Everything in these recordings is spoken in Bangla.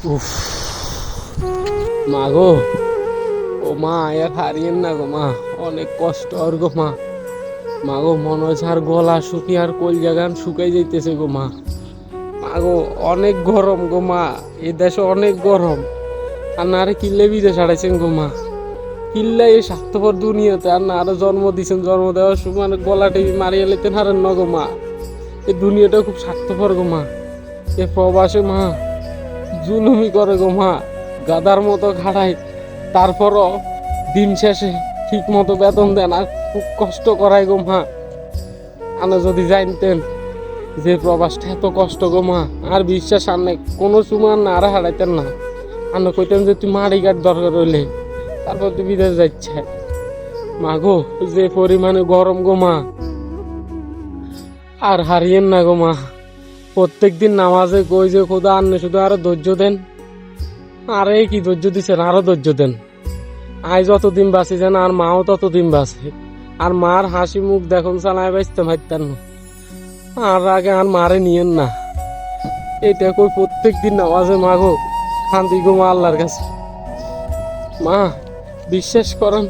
উফ, মা গো, ও মা আর হারিয়েন না গো মা, অনেক কষ্ট আর গো মা। মা গো, মনে হচ্ছে আর গলা শুকিয়ে আর কোল জাগান শুকাই যাইতেছে গো মা। মা গো, অনেক গরম গো মা, এই দেশে অনেক গরম। আর না আরে কিল্লে বিদেশ হারাইছেন গো মা। কিল্লা এই স্বার্থপর দুনিয়াতে আর না আরো জন্ম দিছেন, জন্ম দেওয়ার সময় মানে গলা টিভি মারিয়ে লেতেন হারেন না গো মা। এই দুনিয়াটা খুব স্বার্থপর গো মা। এ প্রবাসে মা জুলুমি করে গো মা, গাদার মতো খাড়ায়, তারপরও দিন শেষে ঠিক মতো বেতন দেন আর খুব কষ্ট করায় গো মা। আপনি যদি জানতেন যে প্রবাসটা এত কষ্ট গো মা, আর বিশ্বাস আনে কোনো সময় না আর হারাইতেন না। আপনি কইতেন যে তুই মারি গাট দরকার হইলে, তারপর তুই বিদেশ যাচ্ছে। মা গো, যে পরিমাণে গরম গো মা, আর হারিয়েন না গো মা। প্রত্যেকদিন নামাজে কই যে খোদা আন্নে শুধু আরো ধৈর্য দেন। আরে কি ধৈর্য দিচ্ছেন, আরো ধৈর্য দেন। আই যতদিন বাঁচি যেন আর মাও ততদিন বাঁচে। আর মার হাসি মুখ দেখুন চালায় বাঁচতে পারতেন না। আর আগে আর মারে নিয়েন না। এটা কই প্রত্যেক দিন নামাজে মা গো, শান্তি গো মা আল্লাহর কাছে। মা বিশ্বাস করেন,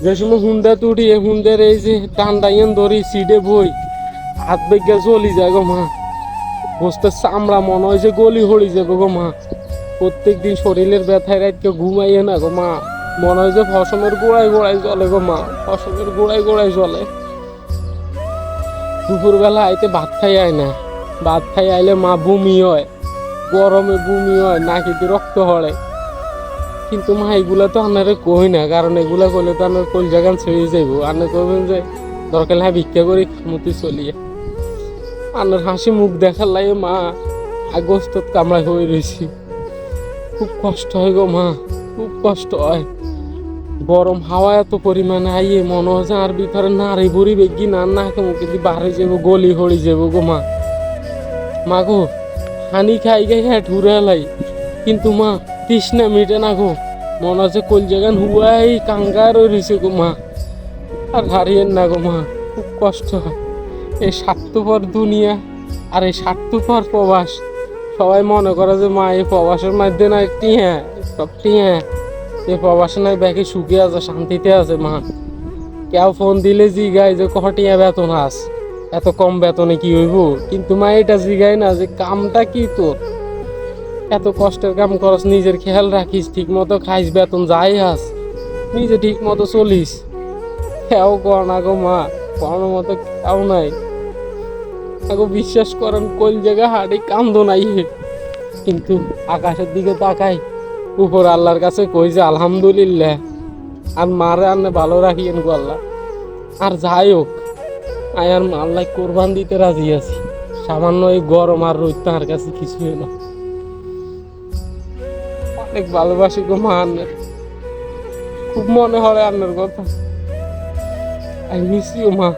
যে সময় হুন্ডা তুটি এ হুন্ডার এই যে টান্ডাইন ধরি সিডে বই, হাত বেগে চলি যায় গো মা। বসতে চামড়া মনে হয় যে গলি হড়ি যাবে গো মা। প্রত্যেক দিন শরীরের ব্যথায় রাতকে ঘুমাইয়ে না গো মা। মনে হয় যে ফসলের গোড়ায় গোড়ায় চলে গো মা, ফসলের গোড়ায় গোড়ায় চলে। দুপুরবেলা আইতে ভাত খাই আয় না, ভাত খাই আইলে মা বমি হয়, গরমে বমি হয়, নাকিতে রক্ত হড়ে। কিন্তু মা এগুলা তো আপনারে কই না, কারণ এগুলা করলে তো আপনার কোল জাগান ছেড়ে যাইব। আপনি কবেন যে দরকার হ্যাঁ ভিক্ষা করে মতি চলিয়ে। আপনার হাসি মুখ দেখার লাগে মা আগস্ট কামড়ায় হয়ে রয়েছি। খুব কষ্ট হয় গো মা, খুব কষ্ট হয়। গরম হাওয়া এত পরিমাণে আইয়ে মনে হচ্ছে আর ভিতরে নাড়ি বুড়ি বেগি না নাকে মুখে দিয়ে বাড়ি যাবো, গলি হড়ি যাবো গো মা। মা গো, হানি খাই খাই হ্যাঁ ঠুরে লাই, কিন্তু মা তৃষ্ণা মিটে না গো। মনে হচ্ছে কোল জাগান হুয়াই কাঙ্গার রয়েছে গো মা। আর হারিয়েন না গো মা, খুব কষ্ট হয়। এই স্বার্থপর দুনিয়া আর এই স্বার্থপর প্রবাস। সবাই মনে করে যে মা এই প্রবাসের মধ্যে না একটি হ্যাঁ সবটি হ্যাঁ, এই প্রবাসে নাই ব্যাগে সুখে আছে, শান্তিতে আছে মা। কেউ ফোন দিলে জিগায় যে কটিয়া বেতন আস, এত কম বেতনে কি হইব। কিন্তু মা এটা জিগায় না যে কামটা কি তোর, এত কষ্টের কাম করস, নিজের খেয়াল রাখিস, ঠিক মতো খাইস, বেতন যাই হাস, নিজে ঠিক মতো চলিস। কেউ কর না গো মা, কোনো মতো কেউ নাই। আগো বিশ্বাস করেন কোন জায়গা হাড়ি কান্দো নাই। কিন্তু আকাশের দিকে তাকাই, উপর আল্লাহর কাছে কই যে আলহামদুলিল্লাহ। আর মারে আনে ভালো রাখিয়েন গো আল্লাহ। আর যাই হোক, আয় আর আল্লাহ কোরবান দিতে রাজি আছি। সামান্য এই গরম আর রোদ তার কাছে কিছুই না। অনেক ভালোবাসি গো মা আন্নের, খুব মনে হয় আন্নের কথা। আই মিস ইউ মা।